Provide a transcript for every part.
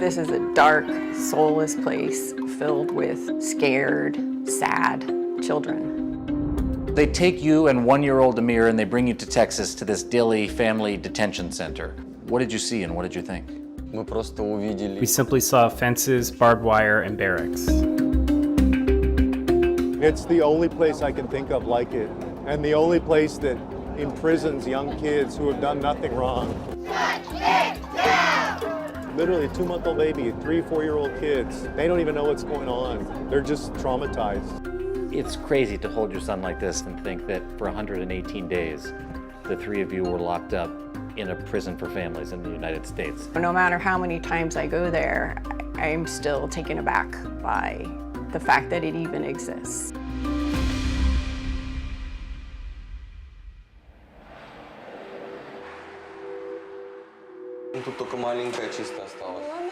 This is a dark, soulless place filled with scared, sad children. They take you and one-year-old Amir and they bring you to Texas to this Dilley family detention center. What did you see and what did you think? We simply saw fences, barbed wire, and barracks. It's the only place I can think of like it, and the only place that imprisons young kids who have done nothing wrong. Literally a 2-month-old baby, 3, 4-year-old kids. They don't even know what's going on. They're just traumatized. It's crazy to hold your son like this and think that for 118 days, the 3 of you were locked up in a prison for families in the United States. No matter how many times I go there, I'm still taken aback by the fact that it even exists.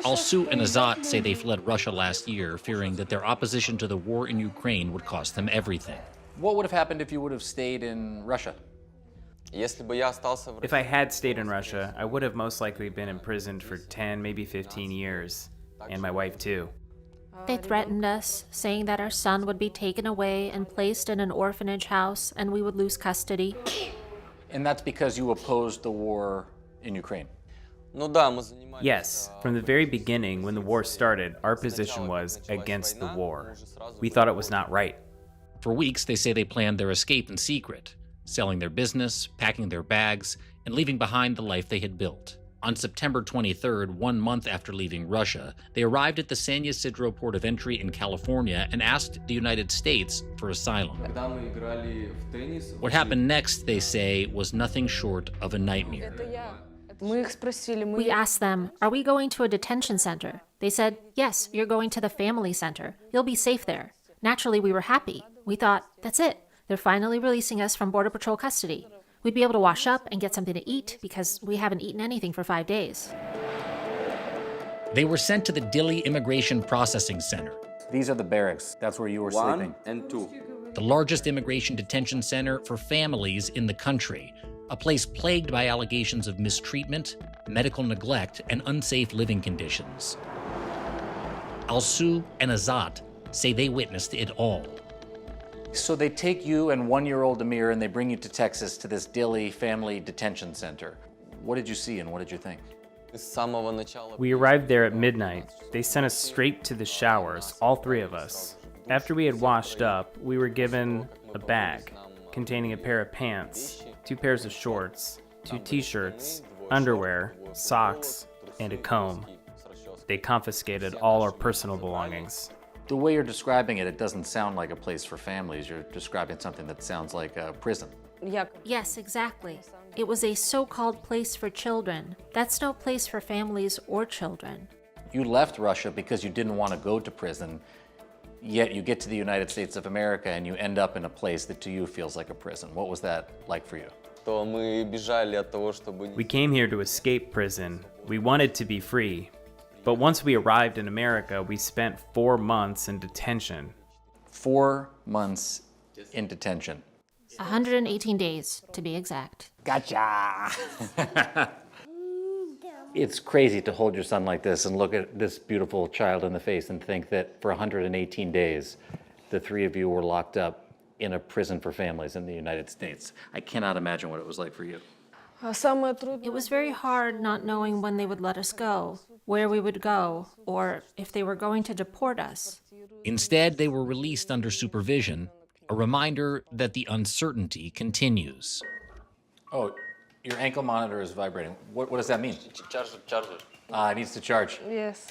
Alsu and Azat say they fled Russia last year, fearing that their opposition to the war in Ukraine would cost them everything. What would have happened if you would have stayed in Russia? If I had stayed in Russia, I would have most likely been imprisoned for 10, maybe 15 years, and my wife too. They threatened us, saying that our son would be taken away and placed in an orphanage house and we would lose custody. And that's because you opposed the war in Ukraine? Yes, from the very beginning, when the war started, our position was against the war. We thought it was not right. For weeks, they say they planned their escape in secret, selling their business, packing their bags, and leaving behind the life they had built. On September 23rd, 1 month after leaving Russia, they arrived at the San Ysidro port of entry in California and asked the United States for asylum. What happened next, they say, was nothing short of a nightmare. We asked them, "Are we going to a detention center?" They said, "Yes, you're going to the family center. You'll be safe there." Naturally, we were happy. We thought, that's it. They're finally releasing us from Border Patrol custody. We'd be able to wash up and get something to eat because we haven't eaten anything for 5 days. They were sent to the Dilley Immigration Processing Center. These are the barracks. That's where you were sleeping. 1 and 2. The largest immigration detention center for families in the country, a place plagued by allegations of mistreatment, medical neglect, and unsafe living conditions. Alsu and Azat say they witnessed it all. So they take you and one-year-old Amir and they bring you to Texas to this Dilley family detention center. What did you see and what did you think? We arrived there at midnight. They sent us straight to the showers, all 3 of us. After we had washed up, we were given a bag containing a pair of pants, 2 pairs of shorts, 2 t-shirts, underwear, socks, and a comb. They confiscated all our personal belongings. The way you're describing it, it doesn't sound like a place for families. You're describing something that sounds like a prison. Yes, exactly. It was a so-called place for children. That's no place for families or children. You left Russia because you didn't want to go to prison, yet you get to the United States of America and you end up in a place that to you feels like a prison. What was that like for you? We came here to escape prison. We wanted to be free. But once we arrived in America, we spent 4 months in detention. 4 months in detention. 118 days, to be exact. Gotcha! It's crazy to hold your son like this and look at this beautiful child in the face and think that for 118 days, the 3 of you were locked up in a prison for families in the United States. I cannot imagine what it was like for you. It was very hard not knowing when they would let us go, where we would go, or if they were going to deport us. Instead, they were released under supervision, a reminder that the uncertainty continues. Oh, your ankle monitor is vibrating. What does that mean? Charger. It needs to charge. Yes.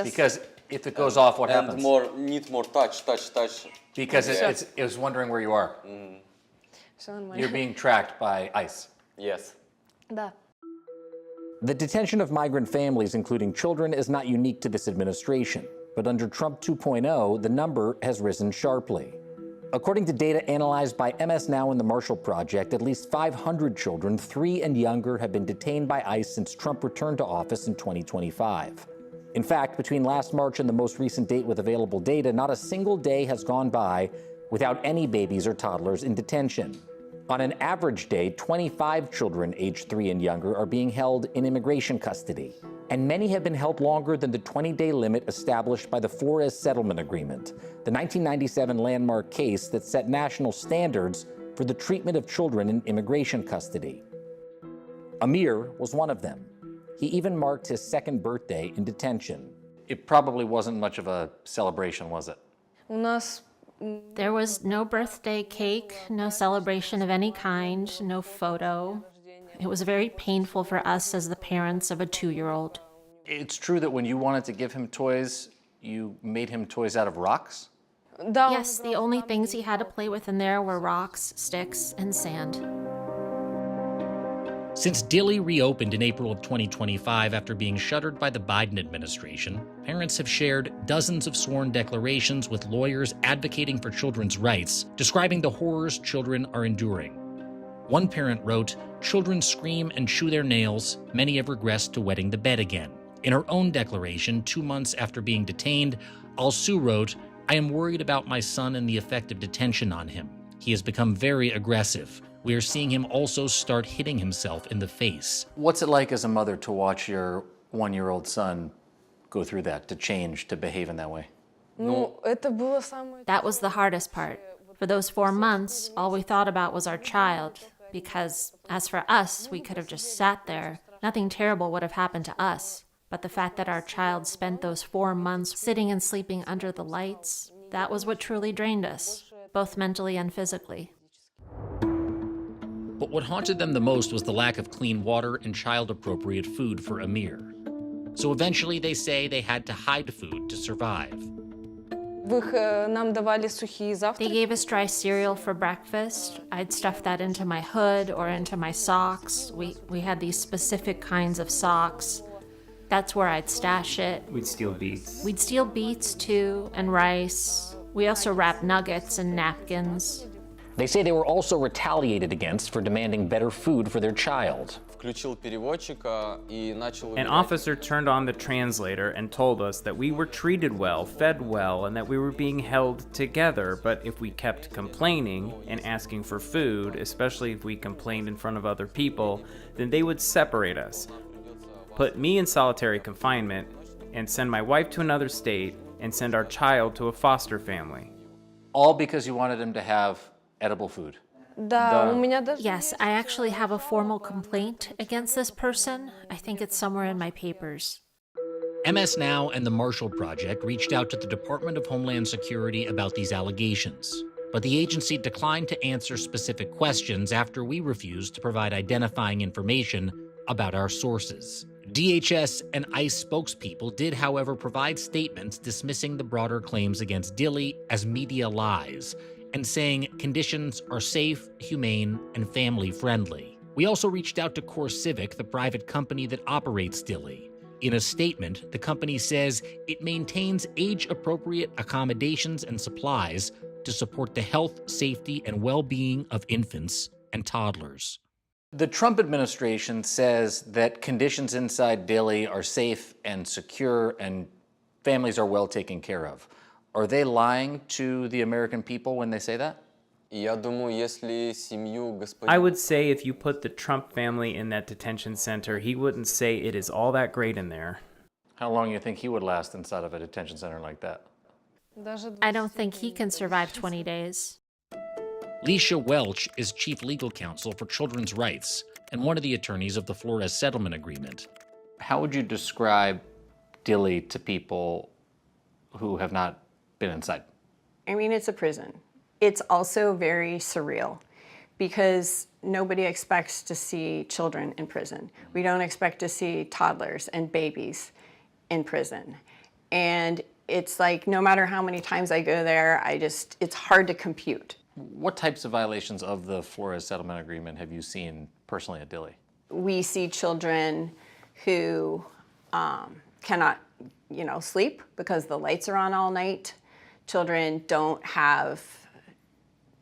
Because if it goes off, what happens? Need more touch. Because it's wondering where you are. You're being tracked by ICE. Yes. The detention of migrant families, including children, is not unique to this administration. But under Trump 2.0, the number has risen sharply. According to data analyzed by MS Now and the Marshall Project, at least 500 children, 3 and younger, have been detained by ICE since Trump returned to office in 2025. In fact, between last March and the most recent date with available data, not a single day has gone by without any babies or toddlers in detention. On an average day, 25 children aged 3 and younger are being held in immigration custody. And many have been held longer than the 20-day limit established by the Flores Settlement Agreement, the 1997 landmark case that set national standards for the treatment of children in immigration custody. Amir was one of them. He even marked his second birthday in detention. It probably wasn't much of a celebration, was it? There was no birthday cake, no celebration of any kind, no photo. It was very painful for us as the parents of a 2-year-old. It's true that when you wanted to give him toys, you made him toys out of rocks? Yes, the only things he had to play with in there were rocks, sticks, and sand. Since Dilley reopened in April of 2025 after being shuttered by the Biden administration, parents have shared dozens of sworn declarations with lawyers advocating for children's rights, describing the horrors children are enduring. One parent wrote, "Children scream and chew their nails. Many have regressed to wetting the bed again." In her own declaration, 2 months after being detained, Alsu wrote, "I am worried about my son and the effect of detention on him. He has become very aggressive. We are seeing him also start hitting himself in the face." What's it like as a mother to watch your 1-year-old son go through that, to change, to behave in that way? That was the hardest part. For those 4 months, all we thought about was our child, because as for us, we could have just sat there. Nothing terrible would have happened to us. But the fact that our child spent those 4 months sitting and sleeping under the lights, that was what truly drained us, both mentally and physically. But what haunted them the most was the lack of clean water and child-appropriate food for Amir. So eventually they say they had to hide food to survive. They gave us dry cereal for breakfast. I'd stuff that into my hood or into my socks. We had these specific kinds of socks. That's where I'd stash it. We'd steal beets. We'd steal beets too, and rice. We also wrapped nuggets and napkins. They say they were also retaliated against for demanding better food for their child. An officer turned on the translator and told us that we were treated well, fed well, and that we were being held together. But if we kept complaining and asking for food, especially if we complained in front of other people, then they would separate us, put me in solitary confinement, and send my wife to another state, and send our child to a foster family. All because you wanted him to have edible food. Yes, I actually have a formal complaint against this person. I think it's somewhere in my papers. MS Now and the Marshall Project reached out to the Department of Homeland Security about these allegations, but the agency declined to answer specific questions after we refused to provide identifying information about our sources. DHS and ICE spokespeople did, however, provide statements dismissing the broader claims against Dilley as media lies and saying conditions are safe, humane, and family-friendly. We also reached out to CoreCivic, the private company that operates Dilley. In a statement, the company says it maintains age-appropriate accommodations and supplies to support the health, safety, and well-being of infants and toddlers. The Trump administration says that conditions inside Dilley are safe and secure and families are well taken care of. Are they lying to the American people when they say that? I would say if you put the Trump family in that detention center, he wouldn't say it is all that great in there. How long do you think he would last inside of a detention center like that? I don't think he can survive 20 days. Leecia Welch is chief legal counsel for children's rights and one of the attorneys of the Flores Settlement Agreement. How would you describe Dilley to people who have not been inside? I mean, it's a prison. It's also very surreal because nobody expects to see children in prison. We don't expect to see toddlers and babies in prison. And it's like, no matter how many times I go there, it's hard to compute. What types of violations of the Flores Settlement Agreement have you seen personally at Dilley? We see children who cannot, sleep because the lights are on all night. Children don't have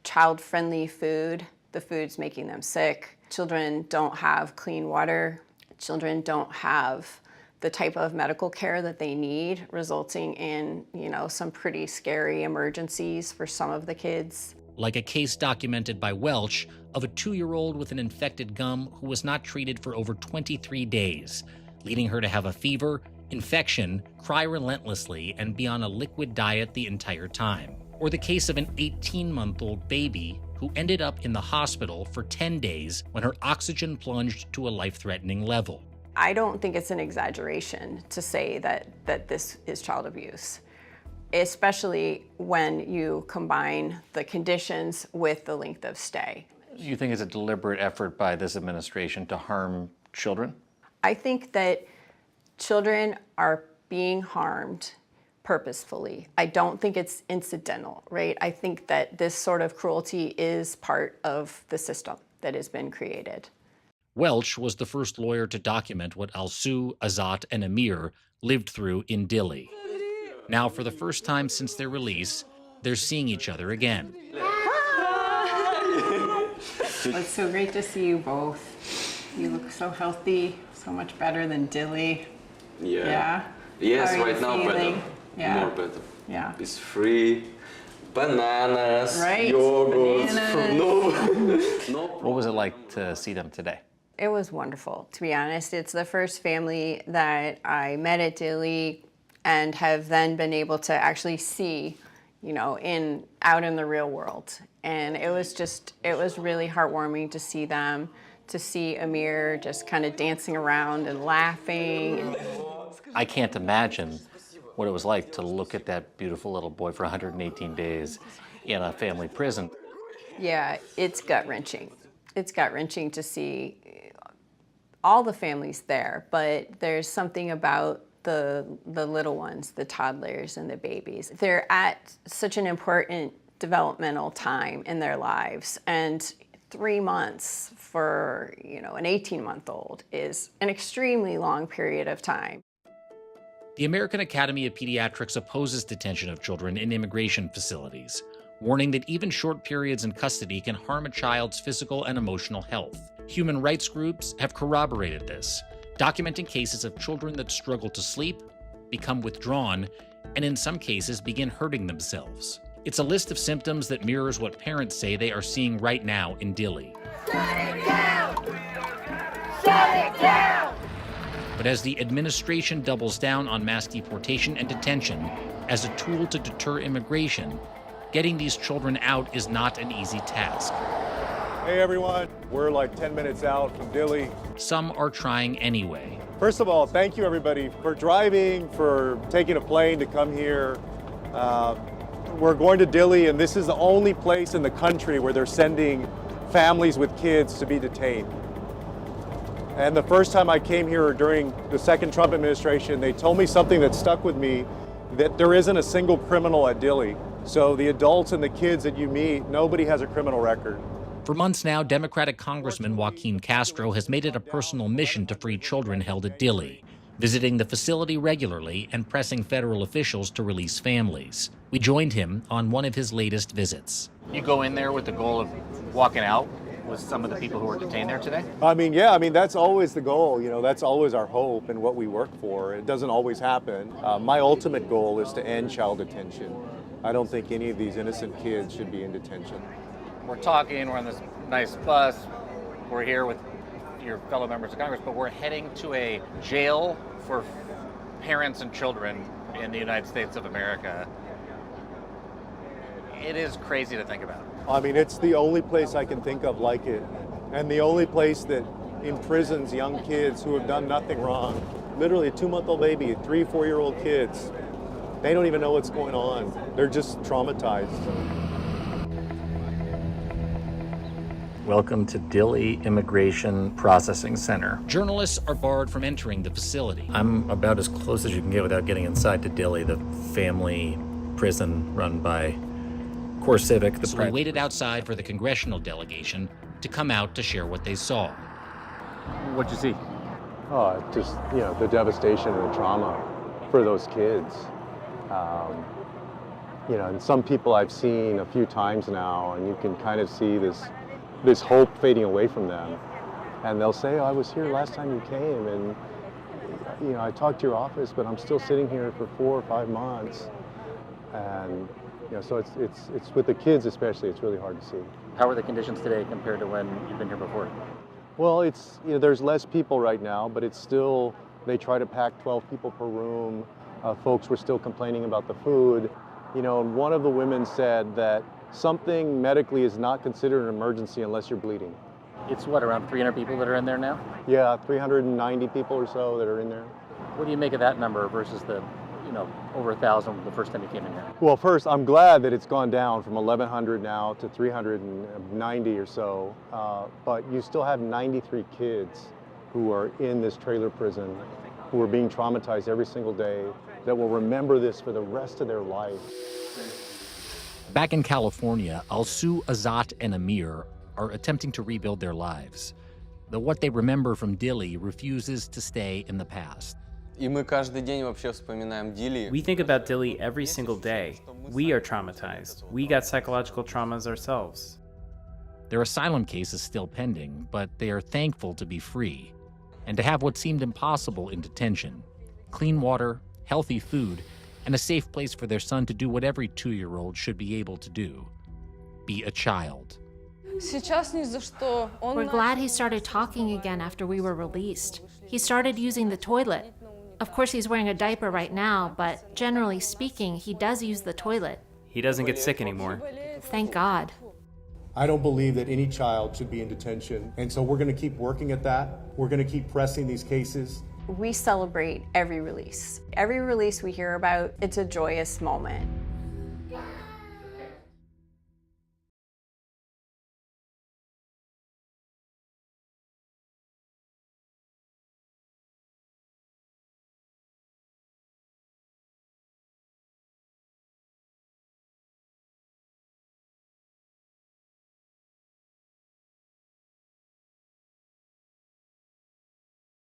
child-friendly food. The food's making them sick. Children don't have clean water. Children don't have the type of medical care that they need, resulting in, some pretty scary emergencies for some of the kids. Like a case documented by Welch of a 2-year-old with an infected gum who was not treated for over 23 days. leading her to have a fever, infection, cry relentlessly, and be on a liquid diet the entire time. Or the case of an 18-month-old baby who ended up in the hospital for 10 days when her oxygen plunged to a life-threatening level. I don't think it's an exaggeration to say that this is child abuse, especially when you combine the conditions with the length of stay. You think it's a deliberate effort by this administration to harm children? I think that children are being harmed purposefully. I don't think it's incidental, right? I think that this sort of cruelty is part of the system that has been created. Welch was the first lawyer to document what Alsu, Azat, and Amir lived through in Dilley. Now, for the first time since their release, they're seeing each other again. It's so great to see you both. You look so healthy, so much better than Dilley. Yeah. Yes, How are you right now feeling? better. Yeah. More better. Yeah. It's free. Bananas, Right, yogurt, bananas. no What was it like to see them today? It was wonderful, to be honest. It's the first family that I met at Dilley and have then been able to actually see, you know, out in the real world. And it was really heartwarming to see them, to see Amir just kind of dancing around and laughing. I can't imagine what it was like to look at that beautiful little boy for 118 days in a family prison. Yeah, it's gut-wrenching. It's gut-wrenching to see all the families there, but there's something about the little ones, the toddlers and the babies. They're at such an important developmental time in their lives, and 3 months for, you know, an 18-month-old is an extremely long period of time. The American Academy of Pediatrics opposes detention of children in immigration facilities, warning that even short periods in custody can harm a child's physical and emotional health. Human rights groups have corroborated this, documenting cases of children that struggle to sleep, become withdrawn, and in some cases begin hurting themselves. It's a list of symptoms that mirrors what parents say they are seeing right now in Dilley. Shut it down! Shut it down! But as the administration doubles down on mass deportation and detention as a tool to deter immigration, getting these children out is not an easy task. Hey everyone, we're like 10 minutes out from Dilley. Some are trying anyway. First of all, thank you everybody for driving, for taking a plane to come here. We're going to Dilley, and this is the only place in the country where they're sending families with kids to be detained. And the first time I came here during the second Trump administration, they told me something that stuck with me, that there isn't a single criminal at Dilley. So the adults and the kids that you meet, nobody has a criminal record. For months now, Democratic Congressman Joaquin Castro has made it a personal mission to free children held at Dilley, visiting the facility regularly and pressing federal officials to release families. We joined him on one of his latest visits. You go in there with the goal of walking out with some of the people who are detained there today? Yeah, that's always the goal. You know, that's always our hope and what we work for. It doesn't always happen. My ultimate goal is to end child detention. I don't think any of these innocent kids should be in detention. We're talking, we're on this nice bus, we're here with your fellow members of Congress, but we're heading to a jail for parents and children in the United States of America. It is crazy to think about. It's the only place I can think of like it, and the only place that imprisons young kids who have done nothing wrong. Literally a 2-month-old baby, 3, 4-year-old kids. They don't even know what's going on. They're just traumatized. Welcome to Dilley Immigration Processing Center. Journalists are barred from entering the facility. I'm about as close as you can get without getting inside to Dilley, the family prison run by Core Civic. So we waited outside for the Congressional delegation to come out to share what they saw. What'd you see? Oh, just, the devastation and the trauma for those kids. And some people I've seen a few times now, and you can kind of see this hope fading away from them. And they'll say, oh, I was here last time you came, and I talked to your office, but I'm still sitting here for 4 or 5 months. And so it's with the kids especially, it's really hard to see. How are the conditions today compared to when you've been here before? Well, there's less people right now, but it's still They try to pack 12 people per room. Folks were still complaining about the food. You know, and one of the women said that something medically is not considered an emergency unless you're bleeding. It's what, around 300 people that are in there now? Yeah, 390 people or so that are in there. What do you make of that number versus the, over 1,000 the first time you came in here? Well, first, I'm glad that it's gone down from 1,100 now to 390 or so, but you still have 93 kids who are in this trailer prison, who are being traumatized every single day, that will remember this for the rest of their life. Back in California, Alsu, Azat, and Amir are attempting to rebuild their lives. Though what they remember from Dilley refuses to stay in the past. We think about Dilley every single day. We are traumatized. We got psychological traumas ourselves. Their asylum case is still pending, but they are thankful to be free and to have what seemed impossible in detention: clean water, healthy food, and a safe place for their son to do what every 2-year-old should be able to do: be a child. We're glad he started talking again after we were released. He started using the toilet. Of course, he's wearing a diaper right now, but generally speaking, he does use the toilet. He doesn't get sick anymore. Thank God. I don't believe that any child should be in detention, and so we're going to keep working at that. We're going to keep pressing these cases. We celebrate every release. Every release we hear about, it's a joyous moment.